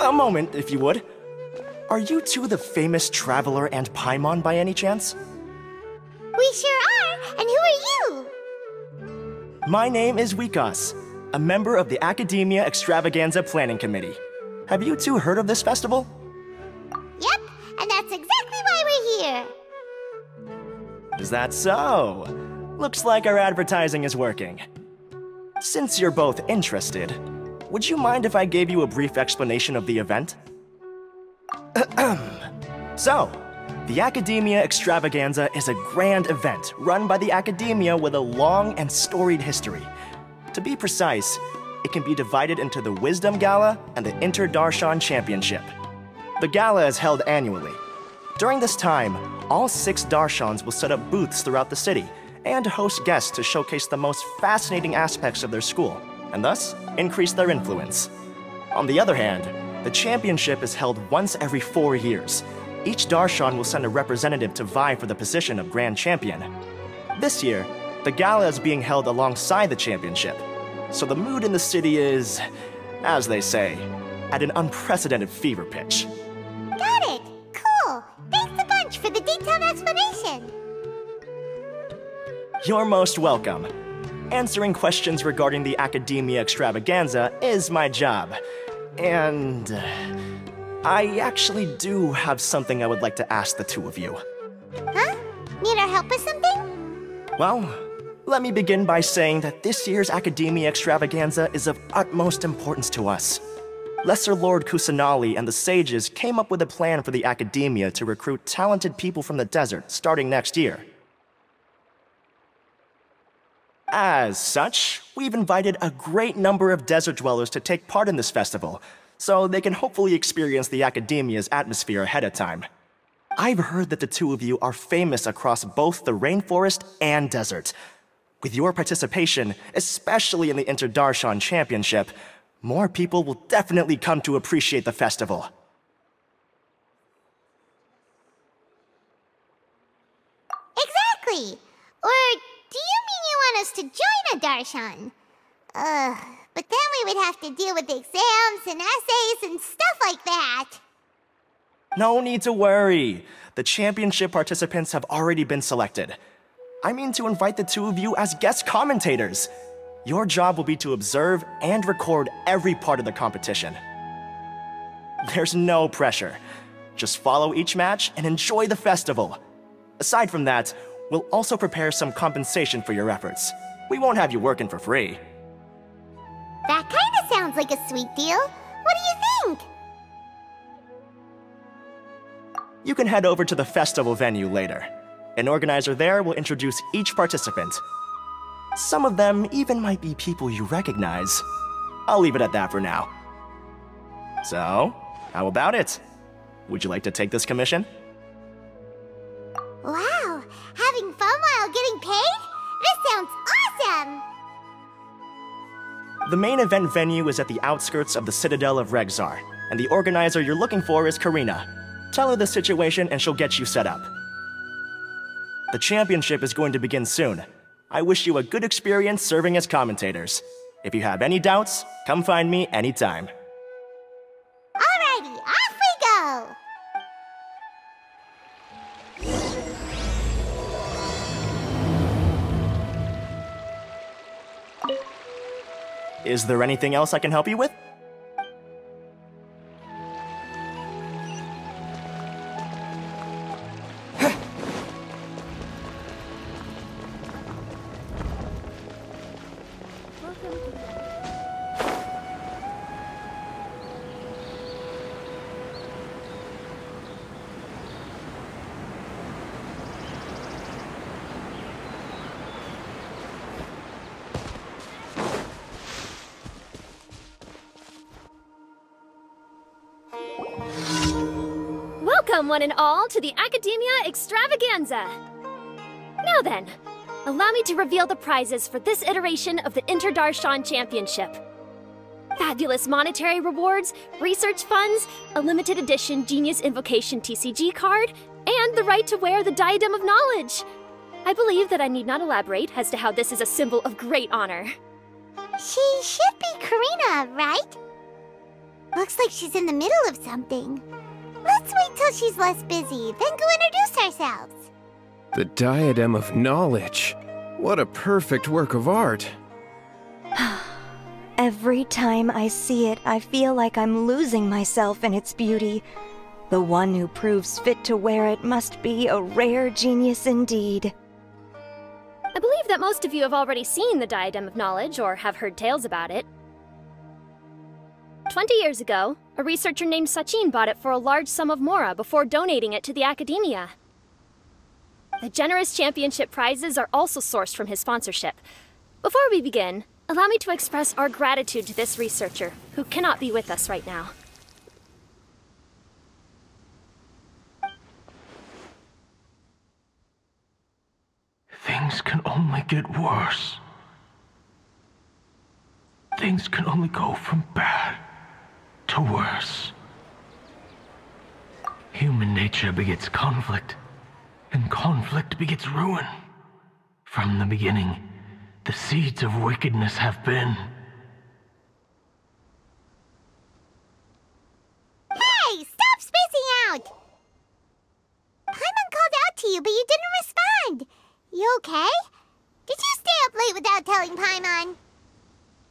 A moment, if you would. Are you two the famous Traveler and Paimon by any chance? We sure are! And who are you? My name is Wikas, a member of the Academia Extravaganza Planning Committee. Have you two heard of this festival? Yep, and that's exactly why we're here. Is that so? Looks like our advertising is working. Since you're both interested, would you mind if I gave you a brief explanation of the event? So, the Academia Extravaganza is a grand event run by the Academia with a long and storied history. To be precise, it can be divided into the Wisdom Gala and the Inter-Darshan Championship. The gala is held annually. During this time, all 6 Darshans will set up booths throughout the city and host guests to showcase the most fascinating aspects of their school, and thus increase their influence. On the other hand, the championship is held once every 4 years. Each Darshan will send a representative to vie for the position of Grand Champion. This year, the gala is being held alongside the championship, so the mood in the city is, as they say, at an unprecedented fever pitch. Got it! Cool! Thanks a bunch for the detailed explanation! You're most welcome. Answering questions regarding the Academia Extravaganza is my job. And I actually do have something I would like to ask the two of you. Huh? Need our help with something? Well, let me begin by saying that this year's Academia Extravaganza is of utmost importance to us. Lesser Lord Kusanali and the sages came up with a plan for the Academia to recruit talented people from the desert starting next year. As such, we've invited a great number of desert dwellers to take part in this festival, so they can hopefully experience the Academia's atmosphere ahead of time. I've heard that the two of you are famous across both the rainforest and desert. With your participation, especially in the Inter-Darshan Championship, more people will definitely come to appreciate the festival. Exactly! Or do you mean you want us to join a Darshan? But then we would have to deal with exams and essays and stuff like that. No need to worry. The championship participants have already been selected. I mean to invite the two of you as guest commentators. Your job will be to observe and record every part of the competition. There's no pressure. Just follow each match and enjoy the festival. Aside from that, we'll also prepare some compensation for your efforts. We won't have you working for free. That kinda sounds like a sweet deal. What do you think? You can head over to the festival venue later. An organizer there will introduce each participant. Some of them even might be people you recognize. I'll leave it at that for now. So, how about it? Would you like to take this commission? Wow, having fun while getting paid? This sounds awesome! The main event venue is at the outskirts of the Citadel of Regzar, and the organizer you're looking for is Karina. Tell her the situation and she'll get you set up. The championship is going to begin soon. I wish you a good experience serving as commentators. If you have any doubts, come find me anytime. Alrighty, off we go! Is there anything else I can help you with? Welcome, one and all, to the Academia Extravaganza! Now then, allow me to reveal the prizes for this iteration of the Inter-Darshan Championship. Fabulous monetary rewards, research funds, a limited edition Genius Invocation TCG card, and the right to wear the Diadem of Knowledge! I believe that I need not elaborate as to how this is a symbol of great honor. She should be Karina, right? Looks like she's in the middle of something. Let's wait till she's less busy, then go introduce ourselves. The Diadem of Knowledge. What a perfect work of art. Every time I see it, I feel like I'm losing myself in its beauty. The one who proves fit to wear it must be a rare genius indeed. I believe that most of you have already seen the Diadem of Knowledge or have heard tales about it. 20 years ago, a researcher named Sachin bought it for a large sum of mora before donating it to the Academia. The generous championship prizes are also sourced from his sponsorship. Before we begin, allow me to express our gratitude to this researcher, who cannot be with us right now. Things can only get worse. Things can only go from bad to worse. Human nature begets conflict, and conflict begets ruin. From the beginning, the seeds of wickedness have been. Hey, stop spacing out! Paimon called out to you, but you didn't respond. You okay? Did you stay up late without telling Paimon?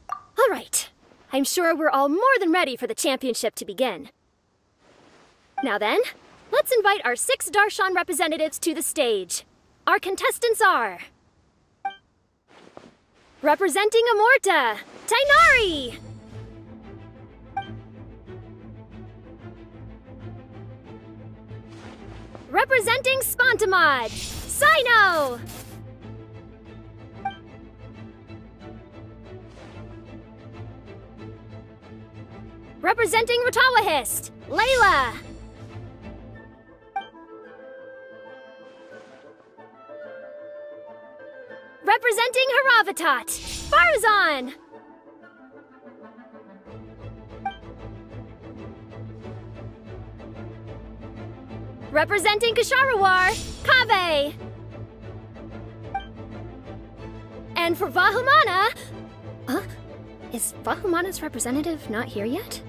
All right. I'm sure we're all more than ready for the championship to begin. Now then, let's invite our 6 Darshan representatives to the stage. Our contestants are... Representing Amorta, Tainari! Representing Spontamod, Sino! Representing Ratawahist, Layla! Representing Haravatat, Farzan! Representing Kasharawar, Kaveh! And for Vahumana... Is Vahumana's representative not here yet?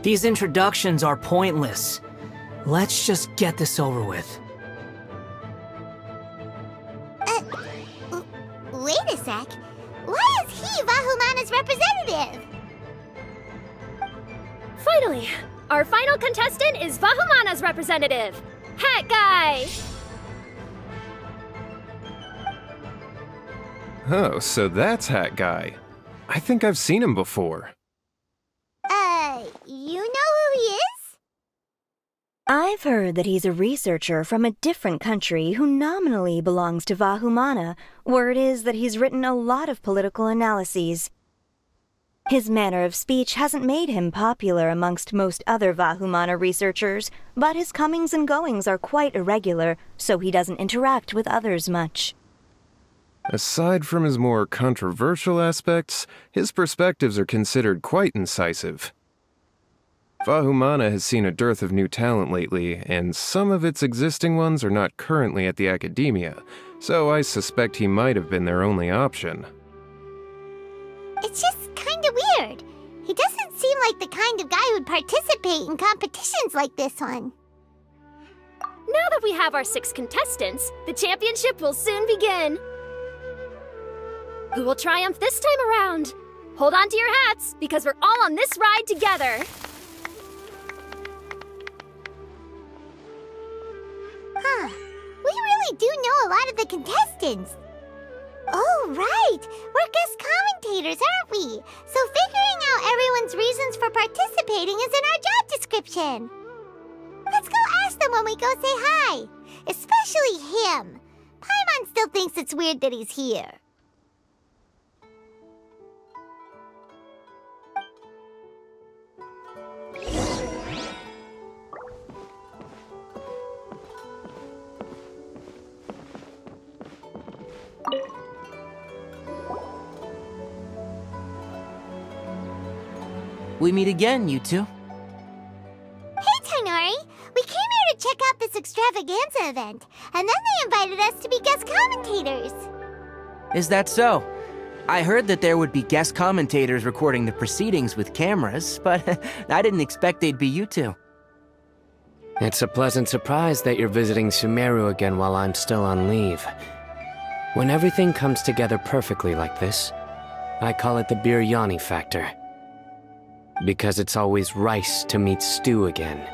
These introductions are pointless. Let's just get this over with. Wait a sec. Why is he Vahumana's representative? Finally, our final contestant is Vahumana's representative, Hat Guy! Oh, so that's Hat Guy. I think I've seen him before. You know who he is? I've heard that he's a researcher from a different country who nominally belongs to Vahumana. Word is that he's written a lot of political analyses. His manner of speech hasn't made him popular amongst most other Vahumana researchers, but his comings and goings are quite irregular, so he doesn't interact with others much. Aside from his more controversial aspects, his perspectives are considered quite incisive. Vahumana has seen a dearth of new talent lately, and some of its existing ones are not currently at the Academia, so I suspect he might have been their only option. It's just kinda weird. He doesn't seem like the kind of guy who'd participate in competitions like this one. Now that we have our 6 contestants, the championship will soon begin. Who will triumph this time around? Hold on to your hats, because we're all on this ride together. Huh. We really do know a lot of the contestants. Oh, right! We're guest commentators, aren't we? So figuring out everyone's reasons for participating is in our job description. Let's go ask them when we go say hi. Especially him. Paimon still thinks it's weird that he's here. We meet again, you two. Hey, Tainari! We came here to check out this extravaganza event, and then they invited us to be guest commentators. Is that so? I heard that there would be guest commentators recording the proceedings with cameras, but I didn't expect they'd be you two. It's a pleasant surprise that you're visiting Sumeru again while I'm still on leave. When everything comes together perfectly like this, I call it the biryani factor. Because it's always rice to meet stew again.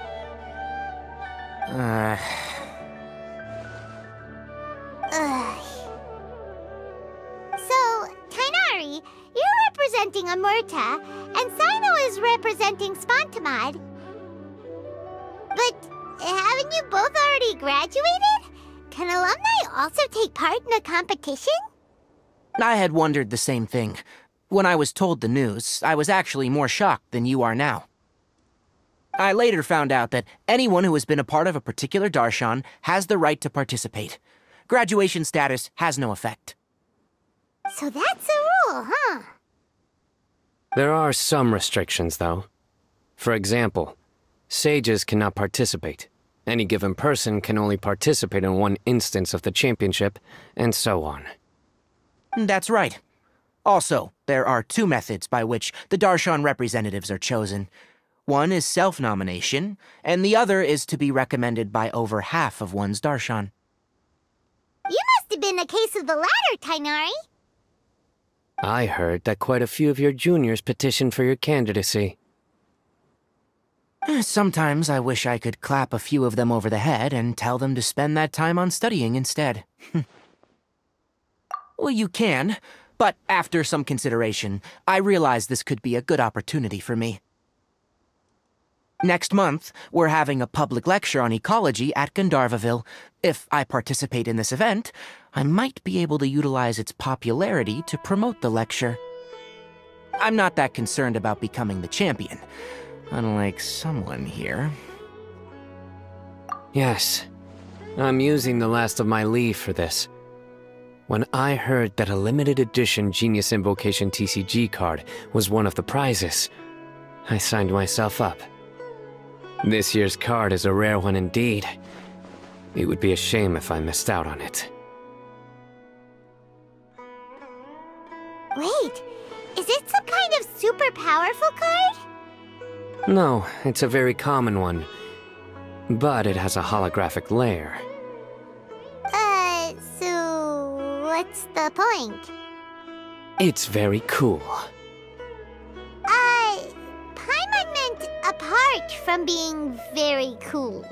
So, Tainari, you're representing Amurta, and Sino is representing Spantamad. But haven't you both already graduated? Can alumni also take part in a competition? I had wondered the same thing. When I was told the news, I was actually more shocked than you are now. I later found out that anyone who has been a part of a particular darshan has the right to participate. Graduation status has no effect. So that's a rule, huh? There are some restrictions, though. For example, sages cannot participate. Any given person can only participate in one instance of the championship, and so on. That's right. Also, there are two methods by which the darshan representatives are chosen. One is self-nomination, and the other is to be recommended by over half of one's darshan. You must have been a case of the latter, Tainari. I heard that quite a few of your juniors petitioned for your candidacy. Sometimes I wish I could clap a few of them over the head and tell them to spend that time on studying instead. Well, you can, but after some consideration, I realized this could be a good opportunity for me. Next month, we're having a public lecture on ecology at Gandharvaville. If I participate in this event, I might be able to utilize its popularity to promote the lecture. I'm not that concerned about becoming the champion, unlike someone here. Yes, I'm using the last of my leave for this. When I heard that a limited edition Genius Invocation TCG card was one of the prizes, I signed myself up. This year's card is a rare one indeed. It would be a shame if I missed out on it. Wait, is it some kind of super powerful card? No, it's a very common one. But it has a holographic layer. So what's the point? It's very cool. Paimon meant apart from being very cool.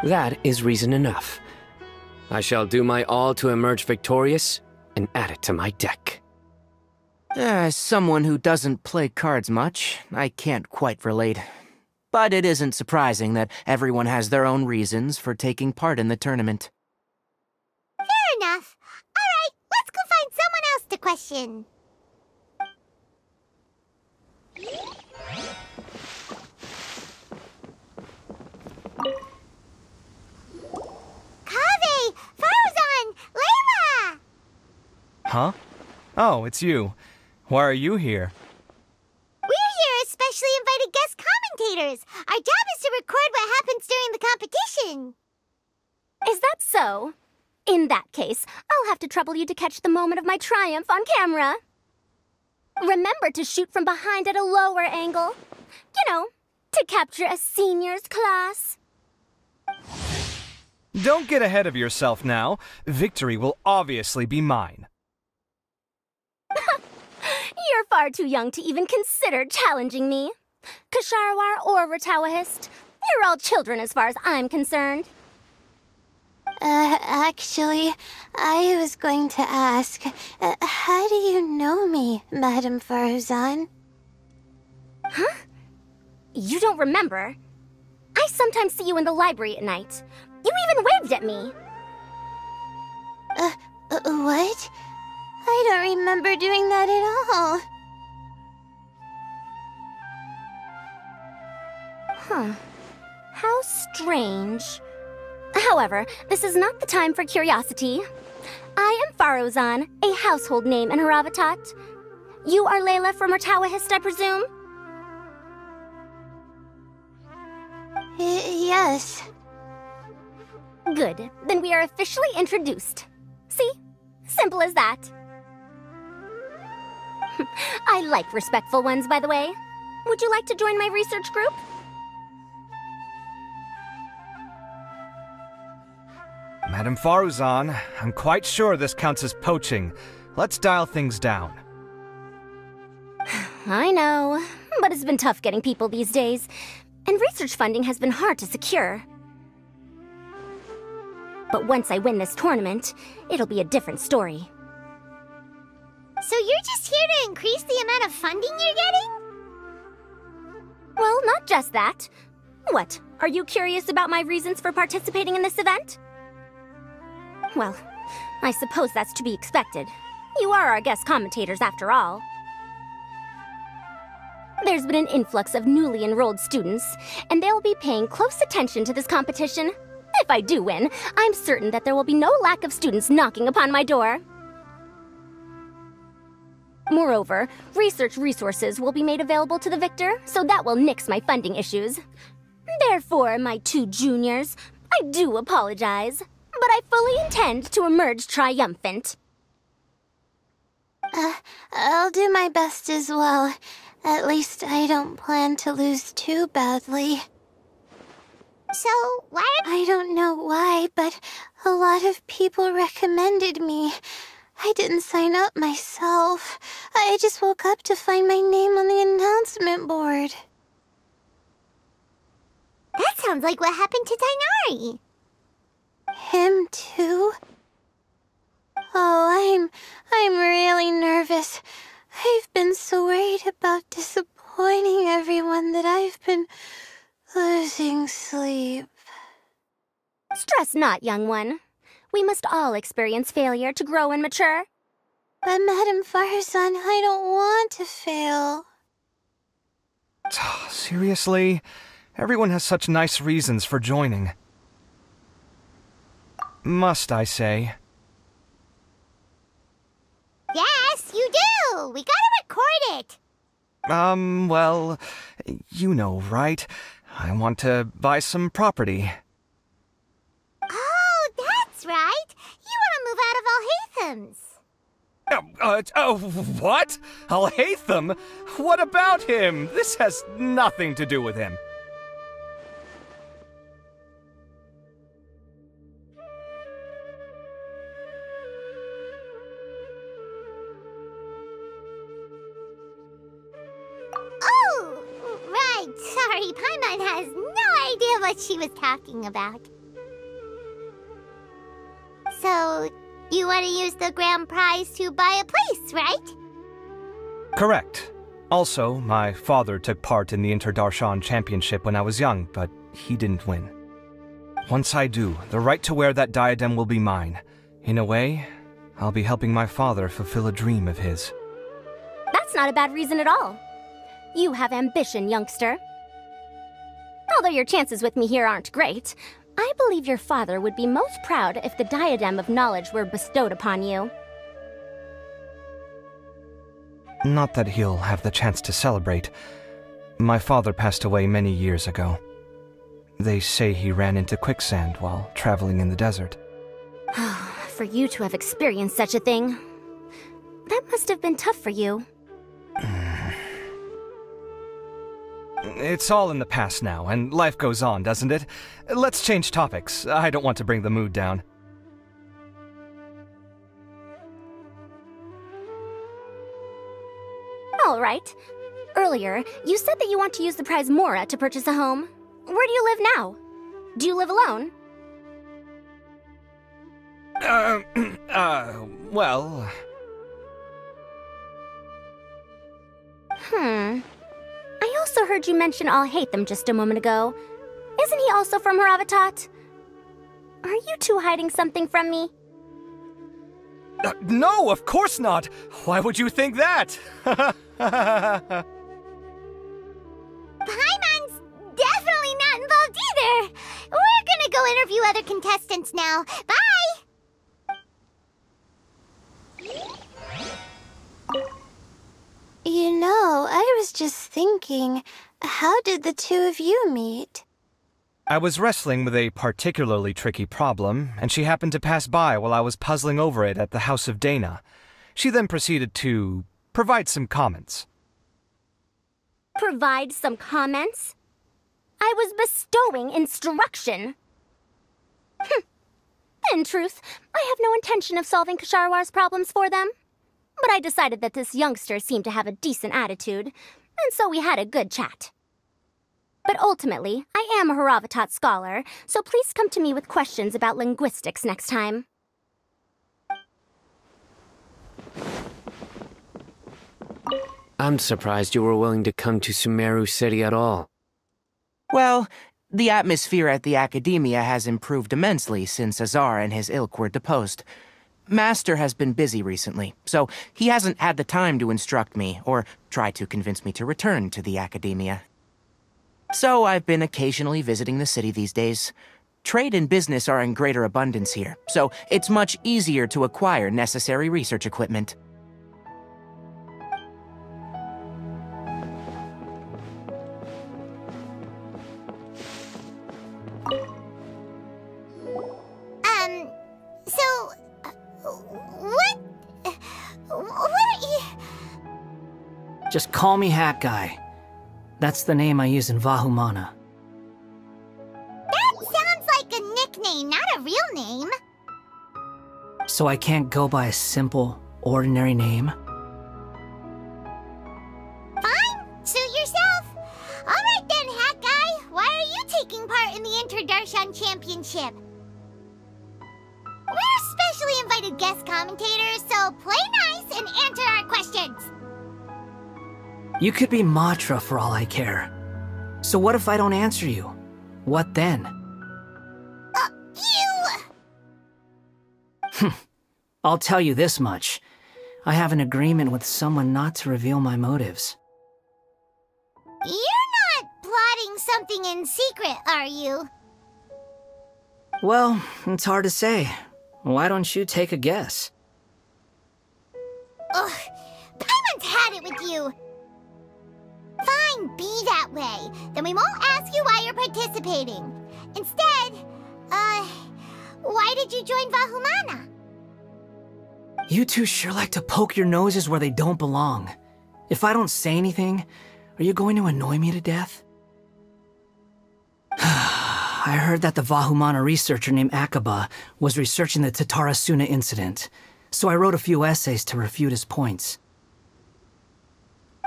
That is reason enough. I shall do my all to emerge victorious and add it to my deck. As someone who doesn't play cards much, I can't quite relate. But it isn't surprising that everyone has their own reasons for taking part in the tournament. Fair enough. Alright, let's go find someone else to question. Kaveh! Farzan! Layla! Huh? Oh, it's you. Why are you here? We're here as specially invited guest commentators. Our job is to record what happens during the competition. Is that so? In that case, I'll have to trouble you to catch the moment of my triumph on camera. Remember to shoot from behind at a lower angle. You know, to capture a seniors class. Don't get ahead of yourself now. Victory will obviously be mine. You're far too young to even consider challenging me. Kasharwar or Ratawahist, you're all children as far as I'm concerned. Actually, I was going to ask, how do you know me, Madame Farzan? Huh? You don't remember? I sometimes see you in the library at night. You even waved at me. What? I don't remember doing that at all. Huh. How strange. However, this is not the time for curiosity. I am Farozan, a household name in Haravatat. You are Layla from Ratawahist, I presume? Yes. Good. Then we are officially introduced. See? Simple as that. I like respectful ones, by the way. Would you like to join my research group? Madame Faruzan, I'm quite sure this counts as poaching. Let's dial things down. I know, but it's been tough getting people these days, and research funding has been hard to secure. But once I win this tournament, it'll be a different story. So you're just here to increase the amount of funding you're getting? Well, not just that. What, are you curious about my reasons for participating in this event? Well, I suppose that's to be expected. You are our guest commentators after all. There's been an influx of newly enrolled students, and they'll be paying close attention to this competition. If I do win, I'm certain that there will be no lack of students knocking upon my door. Moreover, research resources will be made available to the victor, so that will nix my funding issues. Therefore, my two juniors, I do apologize, but I fully intend to emerge triumphant. I'll do my best as well. At least I don't plan to lose too badly. So, I don't know why, but a lot of people recommended me. I didn't sign up myself. I just woke up to find my name on the announcement board. That sounds like what happened to Dainari. Him too? Oh, I'm really nervous. I've been so worried about disappointing everyone that I've been losing sleep. Stress not, young one. We must all experience failure to grow and mature. But Madame Faruzan, I don't want to fail. Seriously? Everyone has such nice reasons for joining. Must I say? Yes, you do! We gotta record it! Well, you know, right? I want to buy some property. Oh, that's right! You want to move out of Alhatham's. What? Alhaitham? What about him? This has nothing to do with him. Oh, right. Sorry, Paimon has no idea what she was talking about. So, you want to use the grand prize to buy a place, right? Correct. Also, my father took part in the Interdarshan Championship when I was young, but he didn't win. Once I do, the right to wear that diadem will be mine. In a way, I'll be helping my father fulfill a dream of his. That's not a bad reason at all. You have ambition, youngster. Although your chances with me here aren't great, I believe your father would be most proud if the diadem of knowledge were bestowed upon you. Not that he'll have the chance to celebrate. My father passed away many years ago. They say he ran into quicksand while traveling in the desert. For you to have experienced such a thing, that must have been tough for you. It's all in the past now, and life goes on, doesn't it? Let's change topics. I don't want to bring the mood down. All right. Earlier, you said that you want to use the prize Mora to purchase a home. Where do you live now? Do you live alone? Well... I also heard you mention Alhaitham just a moment ago. Isn't he also from Haravatat? Are you two hiding something from me? No, of course not! Why would you think that? Paimon's definitely not involved either! We're gonna go interview other contestants now. Bye! You know, I was just thinking, how did the two of you meet? I was wrestling with a particularly tricky problem, and she happened to pass by while I was puzzling over it at the House of Dana. She then proceeded to provide some comments. Provide some comments? I was bestowing instruction. In truth, I have no intention of solving Ksharowar's problems for them. But I decided that this youngster seemed to have a decent attitude, and so we had a good chat. But ultimately, I am a Haravatat scholar, so please come to me with questions about linguistics next time. I'm surprised you were willing to come to Sumeru City at all. Well, the atmosphere at the Academia has improved immensely since Azar and his ilk were deposed. Master has been busy recently, so he hasn't had the time to instruct me or try to convince me to return to the Academia. So I've been occasionally visiting the city these days. Trade and business are in greater abundance here, so it's much easier to acquire necessary research equipment. Just call me Hat Guy. That's the name I use in Vahumana. That sounds like a nickname, not a real name. So I can't go by a simple, ordinary name? Fine, suit yourself. Alright then, Hat Guy. Why are you taking part in the Inter-Darshan Championship? We're specially invited guest commentators, so play nice and answer our questions. You could be Matra for all I care. So what if I don't answer you? What then? I'll tell you this much. I have an agreement with someone not to reveal my motives. You're not plotting something in secret, are you? Well, it's hard to say. Why don't you take a guess? Ugh, Paimon's had it with you. Fine, be that way. Then we won't ask you why you're participating. Instead, why did you join Vahumana? You two sure like to poke your noses where they don't belong. If I don't say anything, are you going to annoy me to death? I heard that the Vahumana researcher named Akaba was researching the Tatarasuna incident, so I wrote a few essays to refute his points.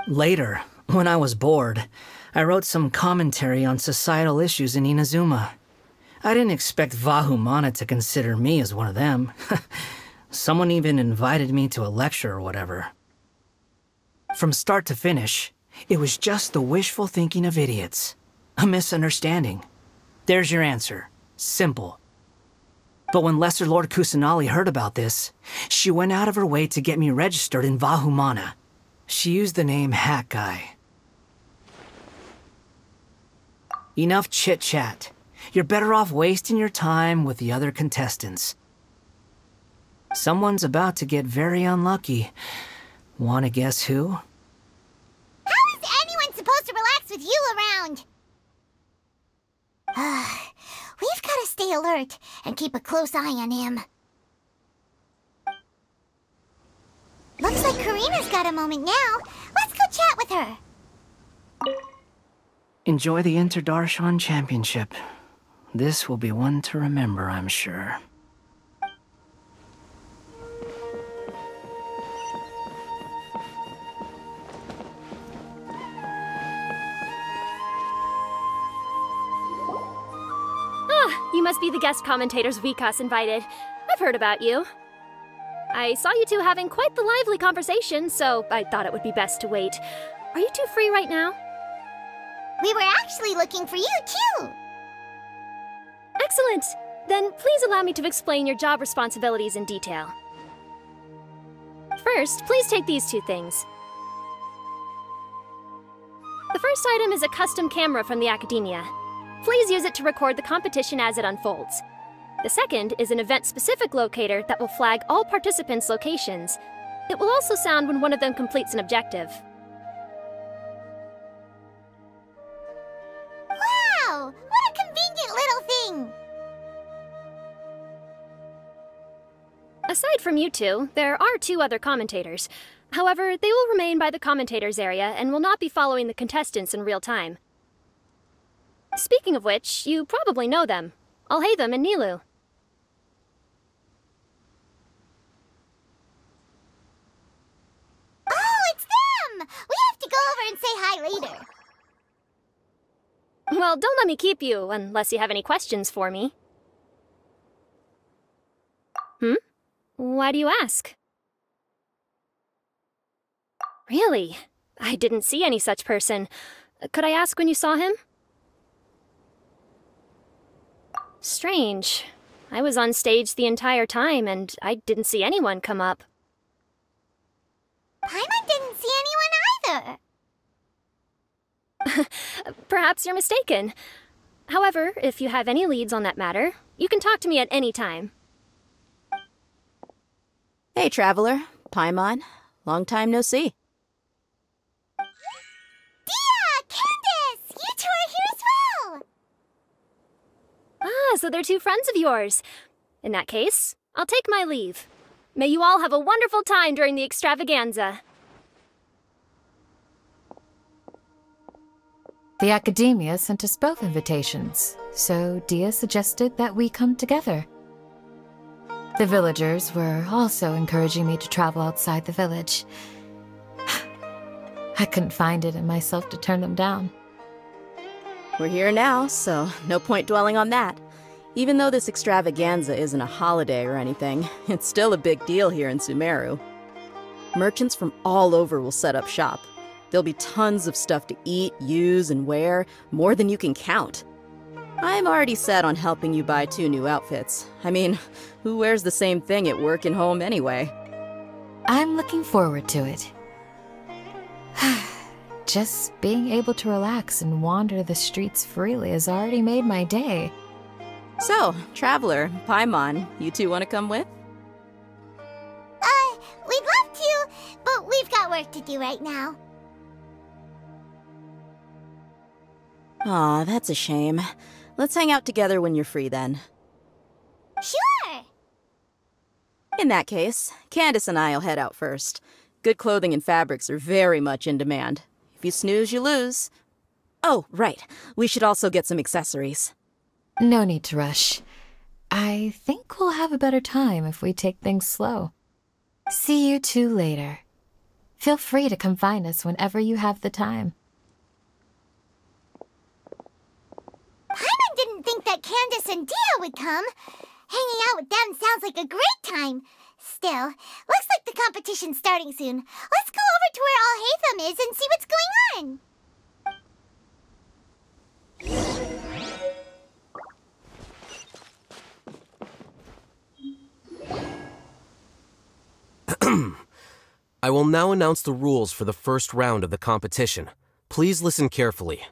Later, when I was bored, I wrote some commentary on societal issues in Inazuma. I didn't expect Vahumana to consider me as one of them. Someone even invited me to a lecture or whatever. From start to finish, it was just the wishful thinking of idiots. A misunderstanding. There's your answer. Simple. But when Lesser Lord Kusanali heard about this, she went out of her way to get me registered in Vahumana. She used the name Hat Guy. Enough chit-chat. You're better off wasting your time with the other contestants. Someone's about to get very unlucky. Wanna guess who? How is anyone supposed to relax with you around? We've got to stay alert and keep a close eye on him. Looks like Karina's got a moment now. Let's go chat with her. Enjoy the Inter-Darshan Championship. This will be one to remember, I'm sure. You must be the guest commentators Vikas invited. I've heard about you. I saw you two having quite the lively conversation, so I thought it would be best to wait. Are you two free right now? We were actually looking for you, too. Excellent! Then please allow me to explain your job responsibilities in detail. First, please take these two things. The first item is a custom camera from the Academia. Please use it to record the competition as it unfolds. The second is an event-specific locator that will flag all participants' locations. It will also sound when one of them completes an objective. Wow! What a convenient little thing! Aside from you two, there are 2 other commentators. However, they will remain by the commentators area and will not be following the contestants in real time. Speaking of which, you probably know them. Alhaitham and Nilu. Oh, it's them! We have to go over and say hi later. Well, don't let me keep you, unless you have any questions for me. Why do you ask? Really? I didn't see any such person. Could I ask when you saw him? Strange. I was on stage the entire time, and I didn't see anyone come up. Paimon didn't see anyone either. Perhaps you're mistaken. However, if you have any leads on that matter, you can talk to me at any time. Hey, Traveler. Paimon. Long time no see. Dia! Candace! You two are here as well! Ah, so they're 2 friends of yours. In that case, I'll take my leave. May you all have a wonderful time during the extravaganza. The Academia sent us both invitations, so Dia suggested that we come together. The villagers were also encouraging me to travel outside the village. I couldn't find it in myself to turn them down. We're here now, so no point dwelling on that. Even though this extravaganza isn't a holiday or anything, it's still a big deal here in Sumeru. Merchants from all over will set up shop. There'll be tons of stuff to eat, use, and wear, more than you can count. I'm already set on helping you buy 2 new outfits. I mean, who wears the same thing at work and home anyway? I'm looking forward to it. Just being able to relax and wander the streets freely has already made my day. So, Traveler, Paimon, you 2 want to come with? We'd love to, but we've got work to do right now. Aw, that's a shame. Let's hang out together when you're free then. Sure! In that case, Candace and I'll head out first. Good clothing and fabrics are very much in demand. If you snooze, you lose. Oh, right. We should also get some accessories. No need to rush. I think we'll have a better time if we take things slow. See you 2 later. Feel free to come find us whenever you have the time. Paimon didn't think that Candace and Dia would come. Hanging out with them sounds like a great time. Still, looks like the competition's starting soon. Let's go over to where Alhaitham is and see what's going on. I will now announce the rules for the first round of the competition. Please listen carefully.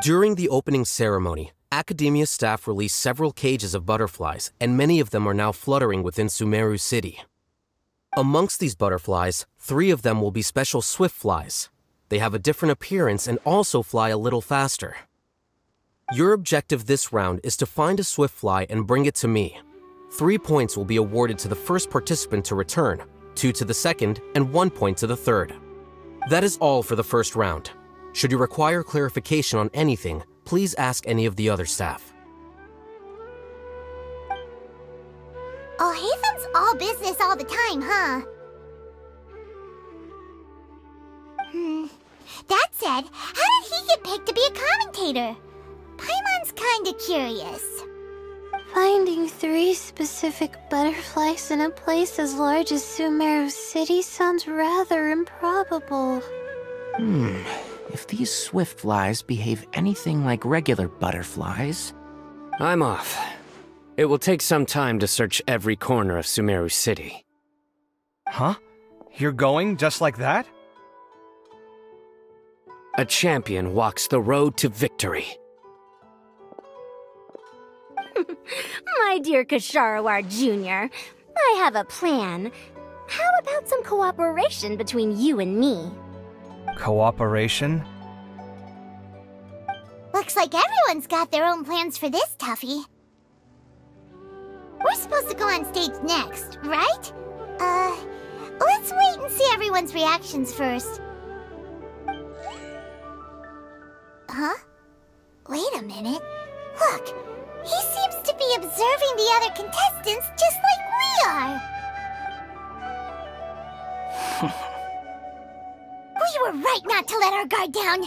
During the opening ceremony, Academia staff released several cages of butterflies, and many of them are now fluttering within Sumeru City. Amongst these butterflies, 3 of them will be special swift flies. They have a different appearance and also fly a little faster. Your objective this round is to find a swift fly and bring it to me. 3 points will be awarded to the first participant to return, 2 to the second, and 1 point to the third. That is all for the first round. Should you require clarification on anything, please ask any of the other staff. Alhaitham's all business all the time, huh? That said, how did he get picked to be a commentator? Paimon's kinda curious. Finding 3 specific butterflies in a place as large as Sumeru City sounds rather improbable. If these swift flies behave anything like regular butterflies... I'm off. It will take some time to search every corner of Sumeru City. Huh? You're going just like that? A champion walks the road to victory. My dear Kasharawar Jr., I have a plan. How about some cooperation between you and me? Cooperation? Looks like everyone's got their own plans for this, Tuffy. We're supposed supposed to go on stage next, right? Let's wait and see everyone's reactions first. Huh? Wait a minute. Look, he seems to be observing the other contestants just like we are. We were right not to let our guard down.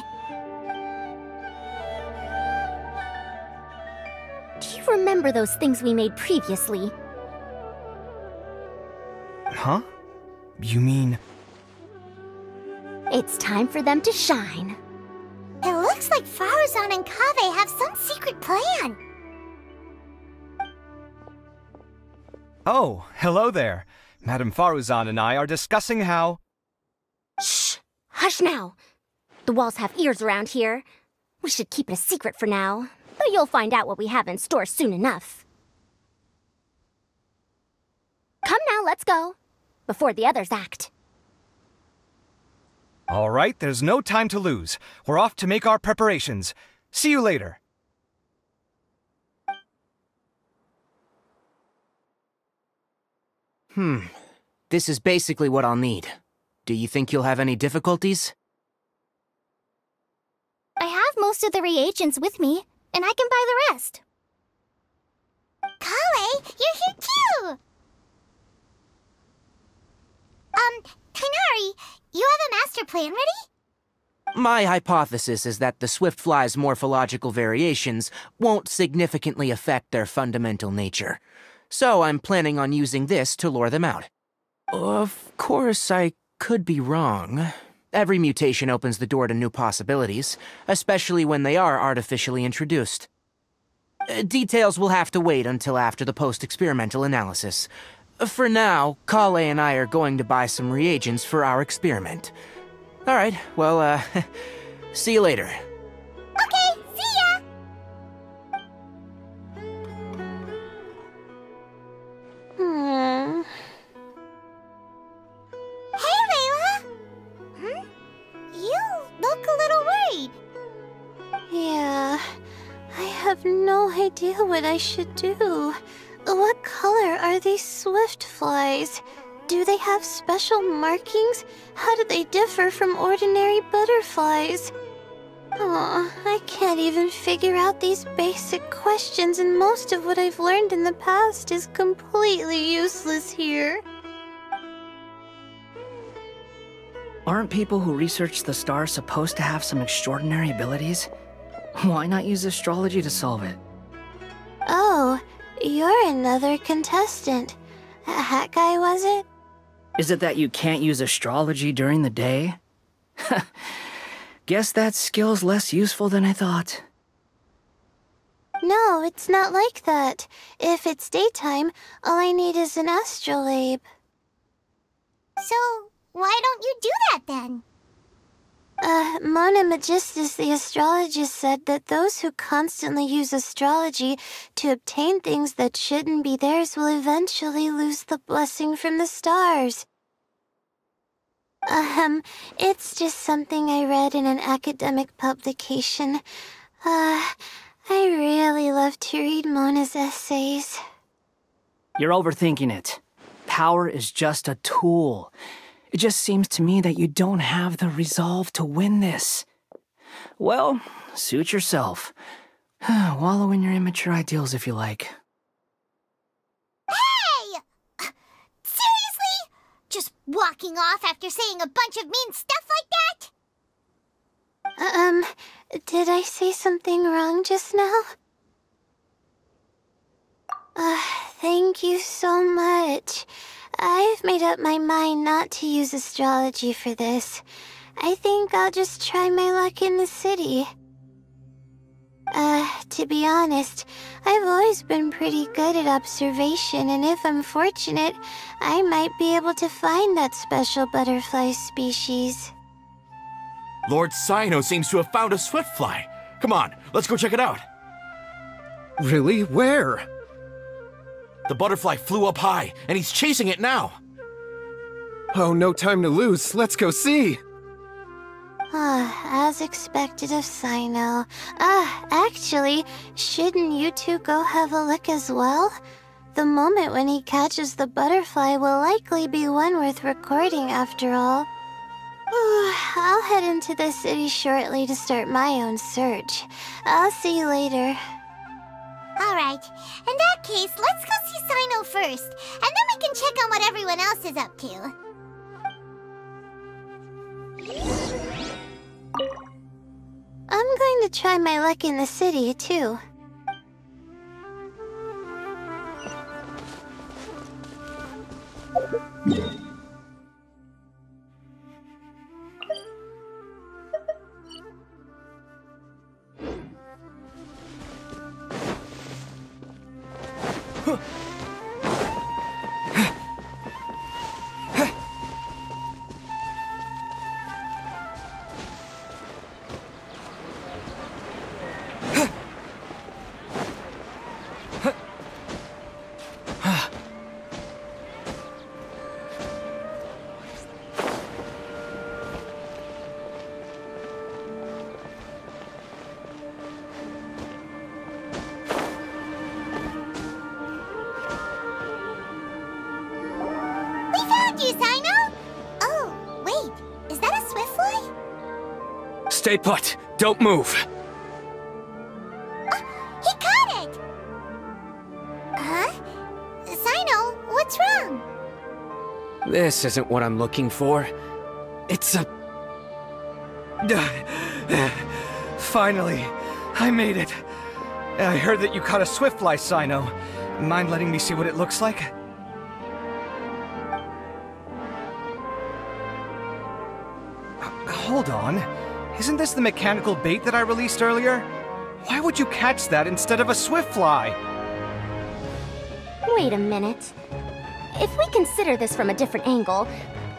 Do you remember those things we made previously? Huh? You mean... It's time for them to shine. It looks like Faruzan and Kaveh have some secret plan. Oh, hello there. Madame Faruzan and I are discussing how... Shh! Hush now! The walls have ears around here. We should keep it a secret for now, but you'll find out what we have in store soon enough. Come now, let's go. Before the others act. All right, there's no time to lose. We're off to make our preparations. See you later. This is basically what I'll need. Do you think you'll have any difficulties? I have most of the reagents with me, and I can buy the rest. Kale, you're here too! Kainari, you have a master plan ready? My hypothesis is that the Swiftfly's morphological variations won't significantly affect their fundamental nature. So I'm planning on using this to lure them out. Of course, I could be wrong. Every mutation opens the door to new possibilities, especially when they are artificially introduced. Details will have to wait until after the post-experimental analysis. For now, Kale and I are going to buy some reagents for our experiment. Alright, well, see you later. Okay, see ya! Hey, Layla! You look a little worried. Yeah, I have no idea what I should do. What color are these Swiftflies? Do they have special markings? How do they differ from ordinary butterflies? I can't even figure out these basic questions, and most of what I've learned in the past is completely useless here. Aren't people who research the stars supposed to have some extraordinary abilities? Why not use astrology to solve it? Oh, you're another contestant. That guy, was it? Is it that you can't use astrology during the day? Guess that skill's less useful than I thought. No, it's not like that. If it's daytime, all I need is an astrolabe. So, why don't you do that then? Mona Magistus, the astrologist, said that those who constantly use astrology to obtain things that shouldn't be theirs will eventually lose the blessing from the stars. It's just something I read in an academic publication. I really love to read Mona's essays. You're overthinking it. Power is just a tool. It just seems to me that you don't have the resolve to win this. Well, suit yourself. Wallow in your immature ideals if you like. Hey! Seriously? Just walking off after saying a bunch of mean stuff like that? Did I say something wrong just now? Thank you so much. I've made up my mind not to use astrology for this. I think I'll just try my luck in the city. To be honest, I've always been pretty good at observation, and if I'm fortunate, I might be able to find that special butterfly species. Lord Cyno seems to have found a Swiftfly. Come on, let's go check it out. Really? Where? The butterfly flew up high, and he's chasing it now. Oh, no time to lose. Let's go see. As expected of Cyno. Actually, shouldn't you two go have a look as well? The moment when he catches the butterfly will likely be one worth recording after all. I'll head into the city shortly to start my own search. I'll see you later. Alright, in that case, let's go see Sino first, and then we can check on what everyone else is up to. I'm going to try my luck in the city, too. Stay put. Don't move. He caught it! Huh? Sino, what's wrong? This isn't what I'm looking for. It's a... Finally, I made it. I heard that you caught a swiftfly, Sino. Mind letting me see what it looks like? Hold on. Isn't this the mechanical bait that I released earlier? Why would you catch that instead of a swiftfly? Wait a minute. If we consider this from a different angle,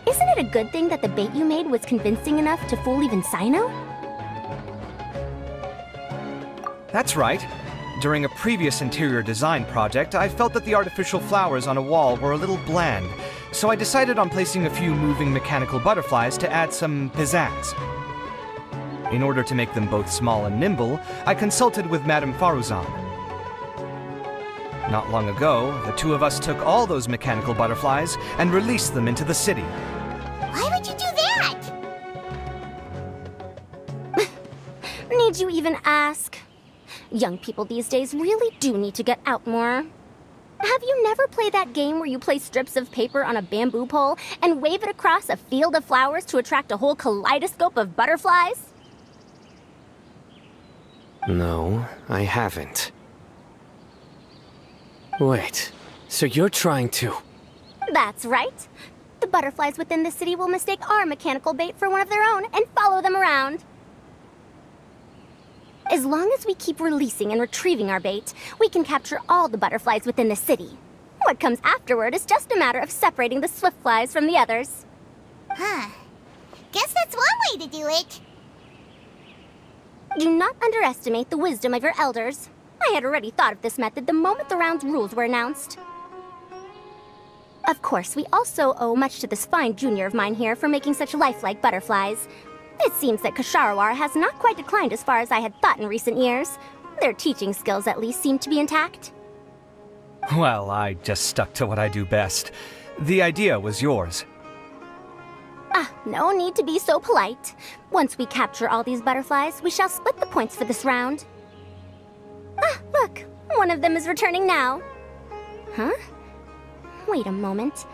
isn't it a good thing that the bait you made was convincing enough to fool even Sino? That's right. During a previous interior design project, I felt that the artificial flowers on a wall were a little bland, so I decided on placing a few moving mechanical butterflies to add some pizzazz. In order to make them both small and nimble, I consulted with Madame Faruzan. Not long ago, the two of us took all those mechanical butterflies and released them into the city. Why would you do that? Need you even ask? Young people these days really do need to get out more. Have you never played that game where you place strips of paper on a bamboo pole and wave it across a field of flowers to attract a whole kaleidoscope of butterflies? No, I haven't. Wait, so you're trying to... That's right. The butterflies within the city will mistake our mechanical bait for one of their own and follow them around. As long as we keep releasing and retrieving our bait, we can capture all the butterflies within the city. What comes afterward is just a matter of separating the swift flies from the others. Huh. Guess that's one way to do it. Do not underestimate the wisdom of your elders. I had already thought of this method the moment the round's rules were announced. Of course, we also owe much to this fine junior of mine here for making such lifelike butterflies. It seems that Ksharawar has not quite declined as far as I had thought in recent years. Their teaching skills at least seem to be intact. Well, I just stuck to what I do best. The idea was yours. No need to be so polite. Once we capture all these butterflies, we shall split the points for this round. Look, one of them is returning now. Huh? Wait a moment.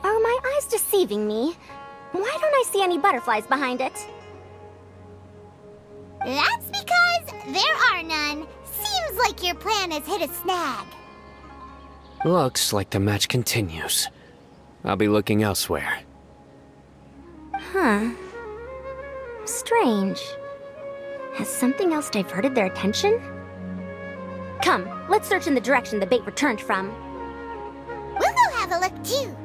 Are my eyes deceiving me? Why don't I see any butterflies behind it? That's because there are none. Seems like your plan has hit a snag. Looks like the match continues. I'll be looking elsewhere. Huh. Strange. Has something else diverted their attention? Come, let's search in the direction the bait returned from. We'll go have a look too.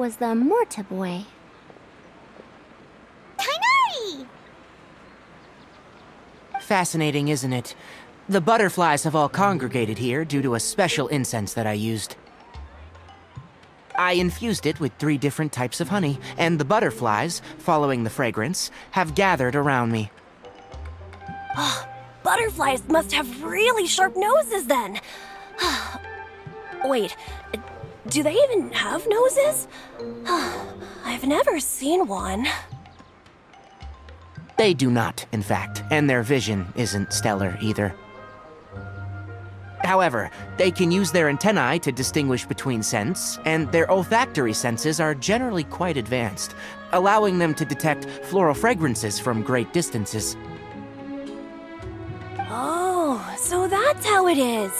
was the Morta boy. Tighnari! Fascinating, isn't it? The butterflies have all congregated here due to a special incense that I used. I infused it with 3 different types of honey, and the butterflies, following the fragrance, have gathered around me. Butterflies must have really sharp noses then. Wait, do they even have noses? I've never seen one. They do not, in fact, and their vision isn't stellar either. However, they can use their antennae to distinguish between scents, and their olfactory senses are generally quite advanced, allowing them to detect floral fragrances from great distances. Oh, so that's how it is.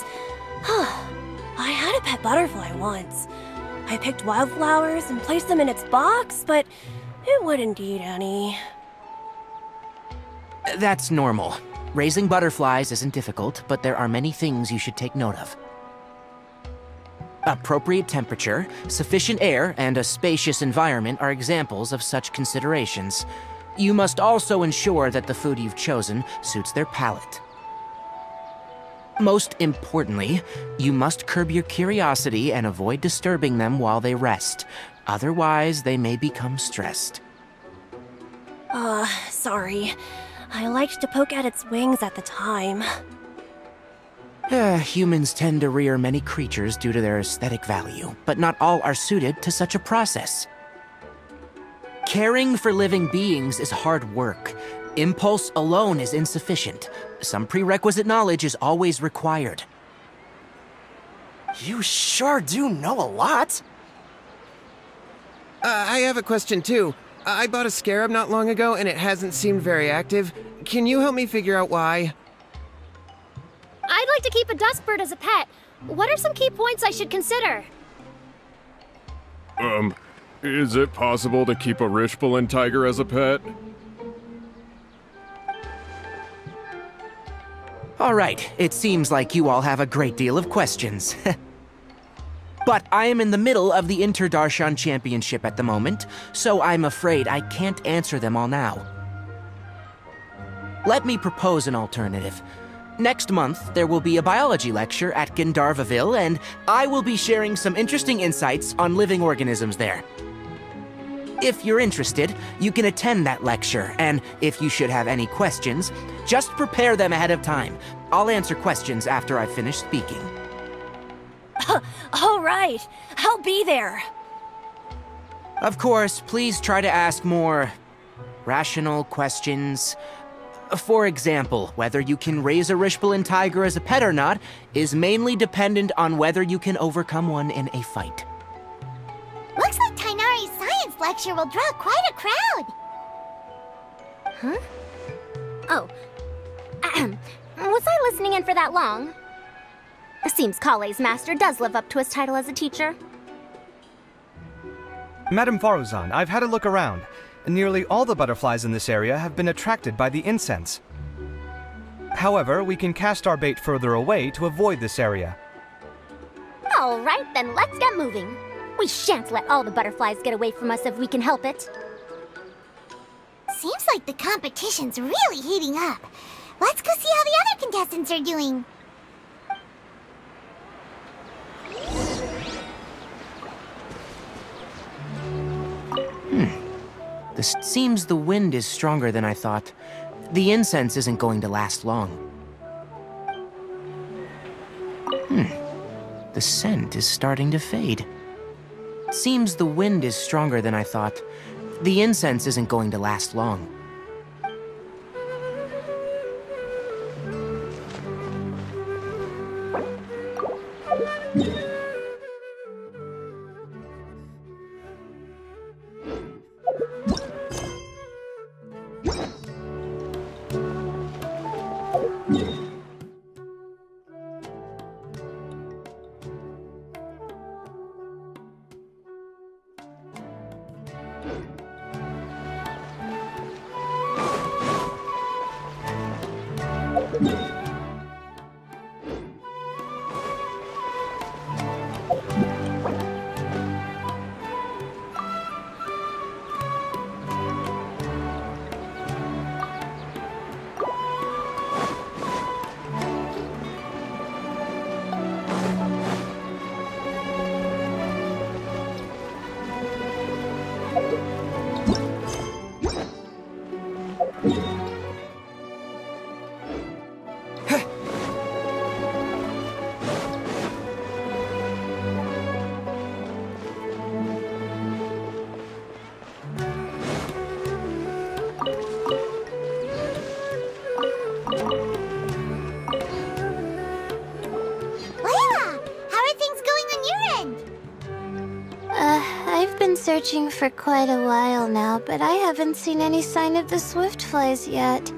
I had a pet butterfly once. I picked wildflowers and placed them in its box, but it wouldn't eat any. That's normal. Raising butterflies isn't difficult, but there are many things you should take note of. Appropriate temperature, sufficient air, and a spacious environment are examples of such considerations. You must also ensure that the food you've chosen suits their palate. Most importantly, you must curb your curiosity and avoid disturbing them while they rest. Otherwise, they may become stressed. Sorry. I liked to poke at its wings at the time. Humans tend to rear many creatures due to their aesthetic value, but not all are suited to such a process. Caring for living beings is hard work. Impulse alone is insufficient. Some prerequisite knowledge is always required. You sure do know a lot. I have a question too. I bought a scarab not long ago and it hasn't seemed very active. Can you help me figure out why? I'd like to keep a dustbird as a pet. What are some key points I should consider? Is it possible to keep a Rishbalin tiger as a pet? All right, it seems like you all have a great deal of questions. But I am in the middle of the Inter-Darshan Championship at the moment, so I'm afraid I can't answer them all now. Let me propose an alternative. Next month, there will be a biology lecture at Gandharvaville, and I will be sharing some interesting insights on living organisms there. If you're interested, you can attend that lecture, and if you should have any questions, just prepare them ahead of time. I'll answer questions after I've finished speaking. All right, I'll be there. Of course, please try to ask more rational questions. For example, whether you can raise a Rishbalin tiger as a pet or not is mainly dependent on whether you can overcome one in a fight. Looks like Tighnari's science lecture will draw quite a crowd. Huh? Oh. Was I listening in for that long? Seems Kale's master does live up to his title as a teacher. Madame Faruzan, I've had a look around. Nearly all the butterflies in this area have been attracted by the incense. However, we can cast our bait further away to avoid this area. All right, then let's get moving. We shan't let all the butterflies get away from us if we can help it. Seems like the competition's really heating up. Let's go see how the other contestants are doing. Seems the wind is stronger than I thought. The incense isn't going to last long. The scent is starting to fade. Seems the wind is stronger than I thought. The incense isn't going to last long. I've been searching for quite a while now, but I haven't seen any sign of the Swiftflies yet.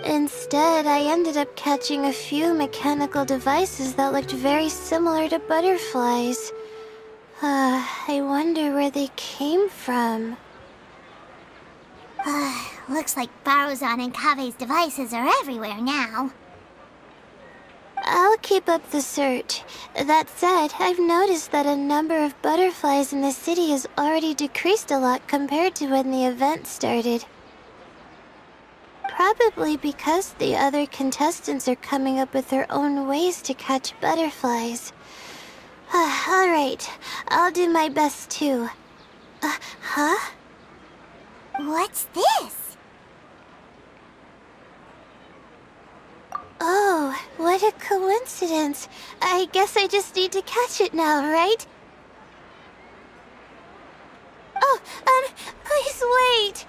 Instead, I ended up catching a few mechanical devices that looked very similar to butterflies. I wonder where they came from. Looks like Barozan and Kave's devices are everywhere now. I'll keep up the search. That said, I've noticed that a number of butterflies in the city has already decreased a lot compared to when the event started. Probably because the other contestants are coming up with their own ways to catch butterflies. Alright, I'll do my best too. Huh? What's this? Oh, what a coincidence. I guess I just need to catch it now, right? Oh, please wait.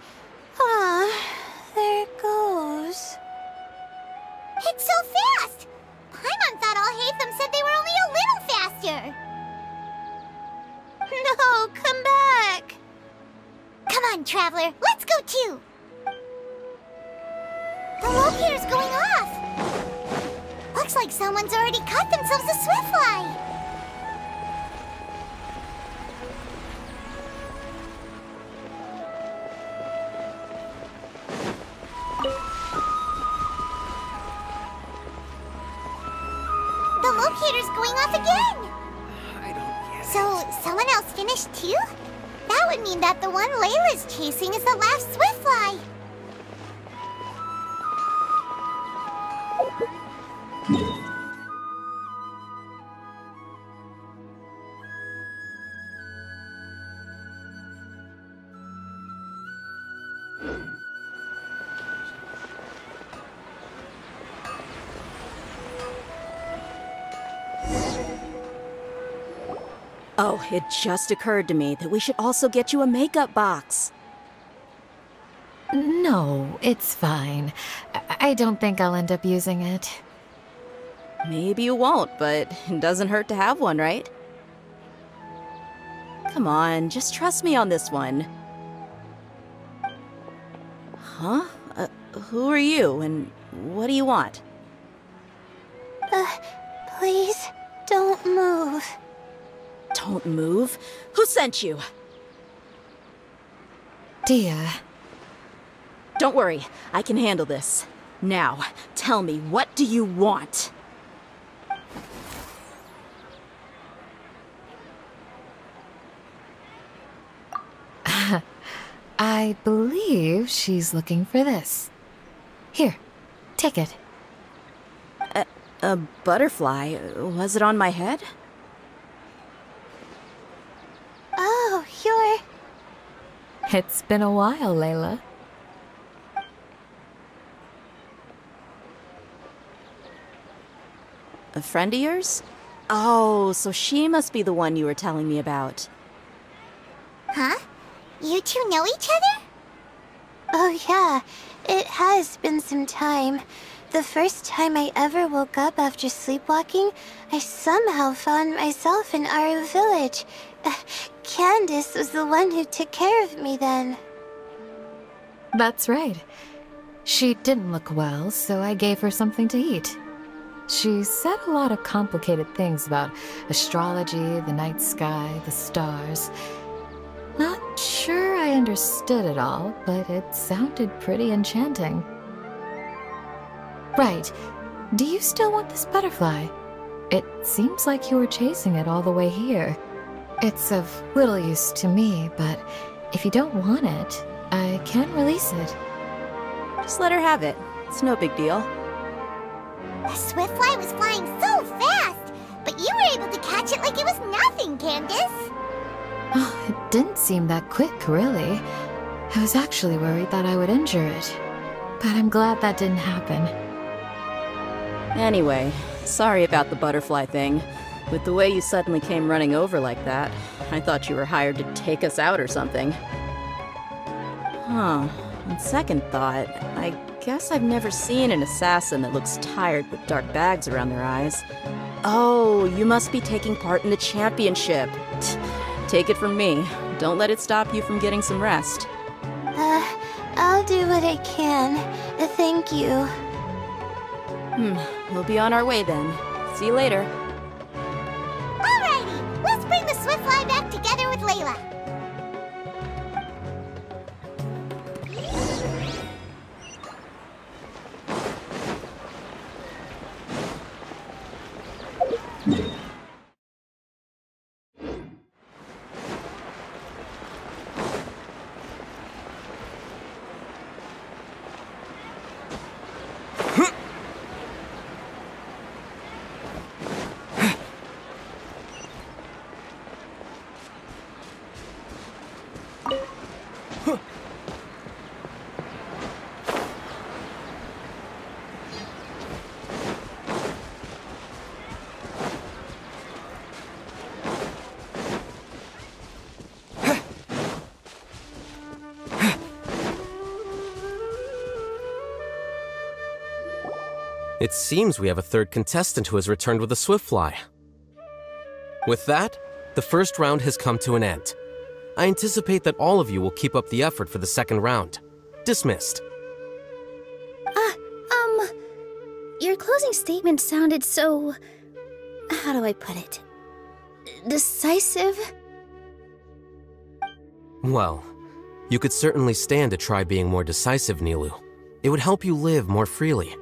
There it goes. It's so fast! Paimon thought all Hatham said they were only a little faster! No, come back! Come on, Traveler, let's go too! The locator's going off! Looks like someone's already caught themselves a Swiftfly! The locator's going off again! I don't get it. So, someone else finished too? That would mean that the one Layla's chasing is the last Swiftfly! Oh, it just occurred to me that we should also get you a makeup box. No, it's fine. I don't think I'll end up using it. Maybe you won't, but it doesn't hurt to have one, right? Come on, just trust me on this one. Huh? Who are you, and what do you want? Please, don't move. Don't move? Who sent you? Dia. Don't worry, I can handle this. Now, tell me, what do you want? I believe she's looking for this. Here, take it. A butterfly? Was it on my head? Oh, you're... It's been a while, Layla. A friend of yours? Oh, so she must be the one you were telling me about. Huh? You two know each other? Oh yeah, it has been some time. The first time I ever woke up after sleepwalking, I somehow found myself in Aru village. Candace was the one who took care of me then. That's right. She didn't look well, so I gave her something to eat. She said a lot of complicated things about astrology, the night sky, the stars. Not sure I understood it all, but it sounded pretty enchanting. Right. Do you still want this butterfly? It seems like you were chasing it all the way here. It's of little use to me, but if you don't want it, I can release it. Just let her have it. It's no big deal. The Swiftfly was flying so fast, but you were able to catch it like it was nothing, Candace. Oh, it didn't seem that quick, really. I was actually worried that I would injure it, but I'm glad that didn't happen. Anyway, sorry about the butterfly thing. With the way you suddenly came running over like that, I thought you were hired to take us out or something. Huh. On second thought, I guess I've never seen an assassin that looks tired with dark bags around their eyes. Oh, you must be taking part in the championship. Take it from me. Don't let it stop you from getting some rest. I'll do what I can. Thank you. We'll be on our way then. See you later. Alrighty, let's bring the Swiftfly back together with Layla. It seems we have a third contestant who has returned with a Swiftfly. With that, the first round has come to an end. I anticipate that all of you will keep up the effort for the second round. Dismissed. Your closing statement sounded so... how do I put it? Decisive? Well, you could certainly stand to try being more decisive, Nilu. It would help you live more freely.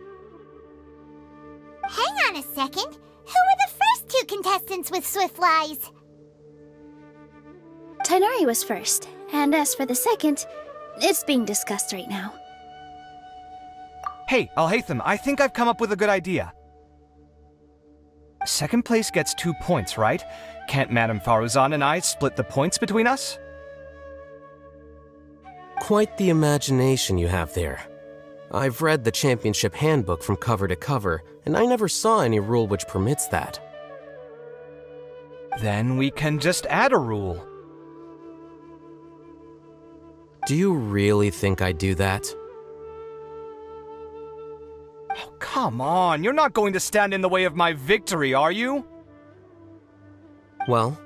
Hang on a second. Who were the first two contestants with Swiftflies? Tighnari was first, and as for the second, it's being discussed right now. Hey, Alhaitham, I think I've come up with a good idea. Second place gets 2 points, right? Can't Madame Faruzan and I split the points between us? Quite the imagination you have there. I've read the championship handbook from cover to cover, and I never saw any rule which permits that. Then we can just add a rule. Do you really think I'd do that? Oh, come on, you're not going to stand in the way of my victory, are you? Well,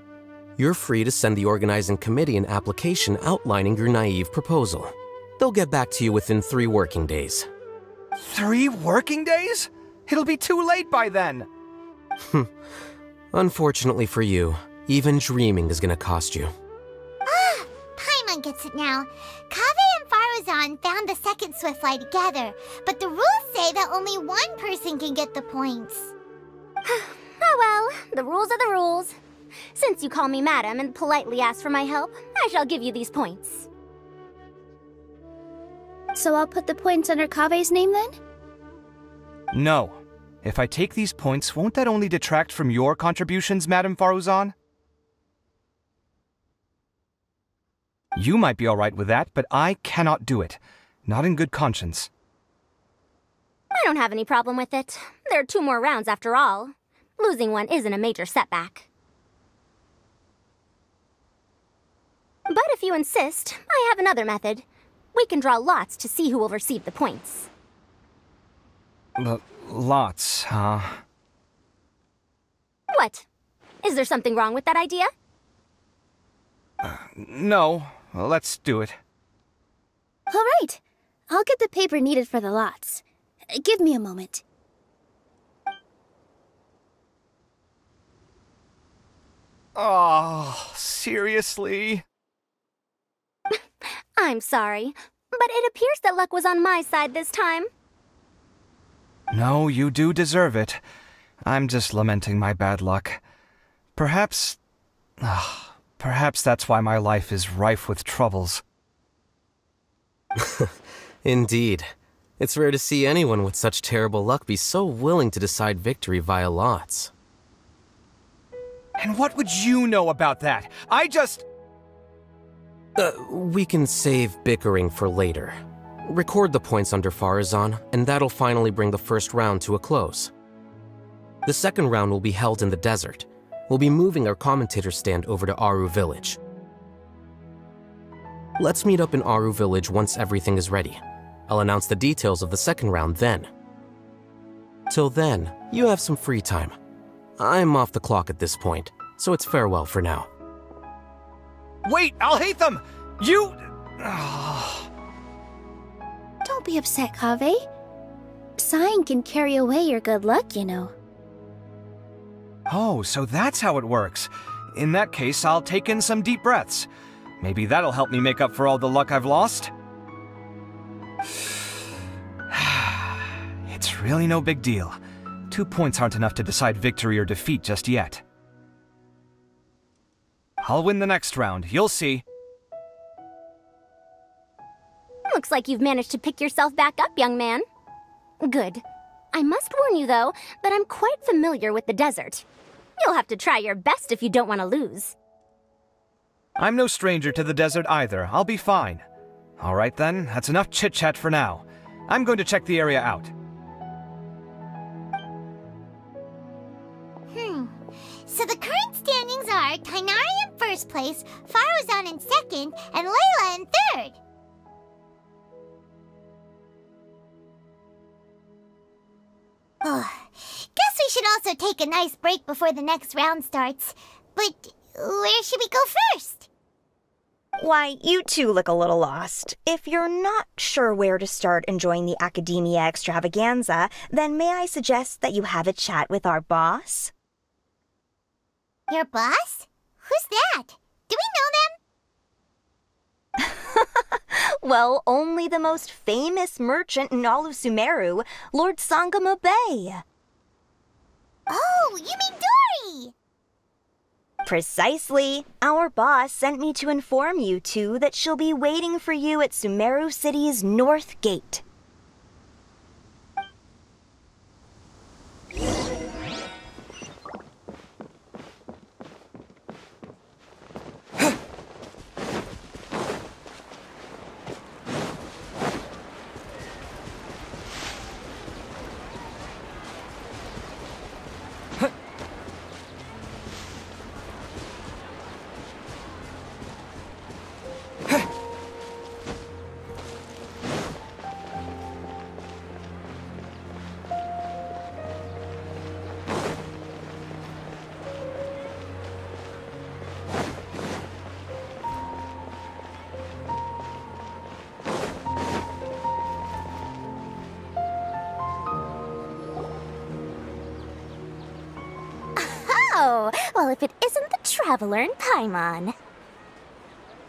you're free to send the organizing committee an application outlining your naive proposal. They'll get back to you within 3 working days. 3 working days? It'll be too late by then. Unfortunately for you, even dreaming is gonna cost you. Paimon gets it now. Kaveh and Faruzan found the second Swiftfly together, but the rules say that only one person can get the points. Oh well, the rules are the rules. Since you call me madam and politely ask for my help, I shall give you these points. So I'll put the points under Kaveh's name then? No. If I take these points, won't that only detract from your contributions, Madame Faruzan? You might be alright with that, but I cannot do it. Not in good conscience. I don't have any problem with it. There are 2 more rounds after all. Losing one isn't a major setback. But if you insist, I have another method. We can draw lots to see who will receive the points. Lots, huh? What? Is there something wrong with that idea? No. Well, let's do it. All right. I'll get the paper needed for the lots. Give me a moment. Oh, seriously? I'm sorry, but it appears that luck was on my side this time. No, you do deserve it. I'm just lamenting my bad luck. Perhaps that's why my life is rife with troubles. Indeed. It's rare to see anyone with such terrible luck be so willing to decide victory via lots. And what would you know about that? I just... We can save bickering for later. Record the points under Farazan, and that'll finally bring the first round to a close. The second round will be held in the desert. We'll be moving our commentator stand over to Aru Village. Let's meet up in Aru Village once everything is ready. I'll announce the details of the second round then. Till then, you have some free time. I'm off the clock at this point, so it's farewell for now. Wait, I'll hate them! You... Don't be upset, Kaveh. Sighing can carry away your good luck, you know. Oh, so that's how it works. In that case, I'll take in some deep breaths. Maybe that'll help me make up for all the luck I've lost. It's really no big deal. 2 points aren't enough to decide victory or defeat just yet. I'll win the next round, you'll see. Looks like you've managed to pick yourself back up, young man. Good. I must warn you, though, that I'm quite familiar with the desert. You'll have to try your best if you don't want to lose. I'm no stranger to the desert either. I'll be fine. All right then, that's enough chit-chat for now. I'm going to check the area out. So the current standings are Tainari in first place, Faruzan in second, and Layla in third. Guess we should also take a nice break before the next round starts. But where should we go first? Why, you two look a little lost. If you're not sure where to start enjoying the Academia Extravaganza, then may I suggest that you have a chat with our boss? Your boss? Who's that? Do we know them? Well, only the most famous merchant in all of Sumeru, Lord Sangamo Bay. Oh, you mean Dory! Precisely. Our boss sent me to inform you two that she'll be waiting for you at Sumeru City's North Gate. Oh, well, if it isn't the Traveler in Paimon.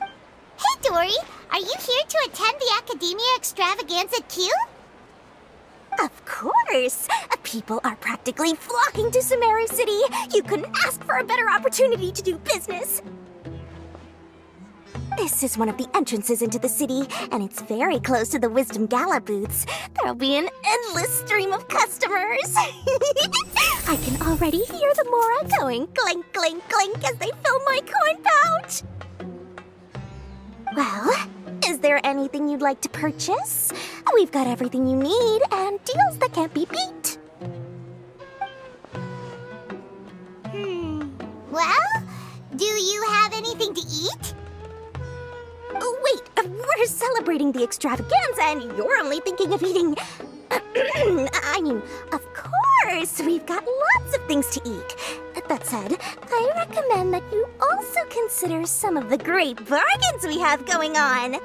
Hey, Dory! Are you here to attend the Academia Extravaganza Q? Of course! People are practically flocking to Sumeru City. You couldn't ask for a better opportunity to do business. This is one of the entrances into the city, and it's very close to the Wisdom Gala booths. There'll be an endless stream of customers. I can already hear the Mora going clink, clink, clink as they fill my coin pouch. Well, is there anything you'd like to purchase? We've got everything you need and deals that can't be beat. Well, do you have anything to eat? Oh, wait, we're celebrating the extravaganza and you're only thinking of eating... I mean, of course, we've got lots of things to eat. That said, I recommend that you also consider some of the great bargains we have going on.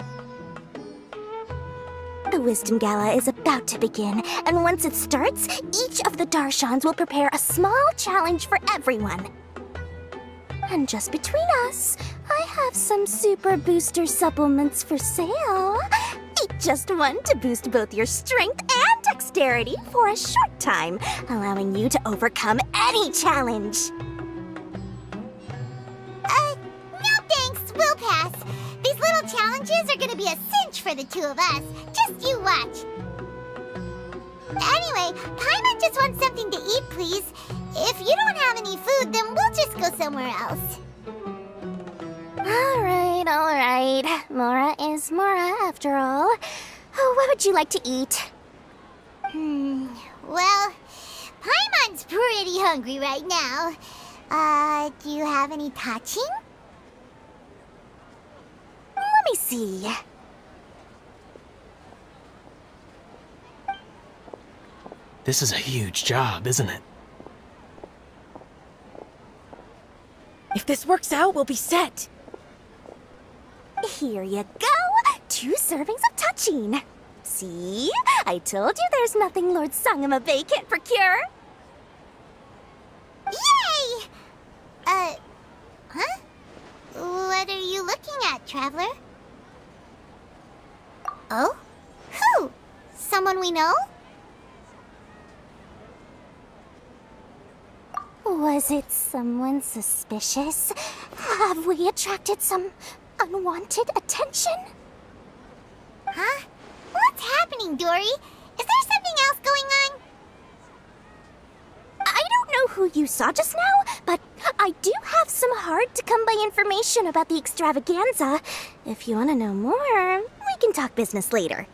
The Wisdom Gala is about to begin, and once it starts, each of the Darshans will prepare a small challenge for everyone. And just between us, I have some super booster supplements for sale. Eat just one to boost both your strength and dexterity for a short time, allowing you to overcome any challenge. No thanks, we'll pass. These little challenges are gonna be a cinch for the two of us. Just you watch. Anyway, Paimon just wants something to eat, please. If you don't have any food, then we'll just go somewhere else. Alright. Mora is Mora after all. Oh, what would you like to eat? Well, Paimon's pretty hungry right now. Do you have any touching? Let me see. This is a huge job, isn't it? If this works out, we'll be set. Here you go. 2 servings of touching. See? I told you there's nothing Lord Sangama-Bay can't procure. Yay! Huh? What are you looking at, Traveler? Oh? Who? Someone we know? Was it someone suspicious? Have we attracted some unwanted attention? Huh? What's happening, Dory? Is there something else going on? I don't know who you saw just now, but I do have some hard-to-come-by information about the extravaganza. If you want to know more, we can talk business later.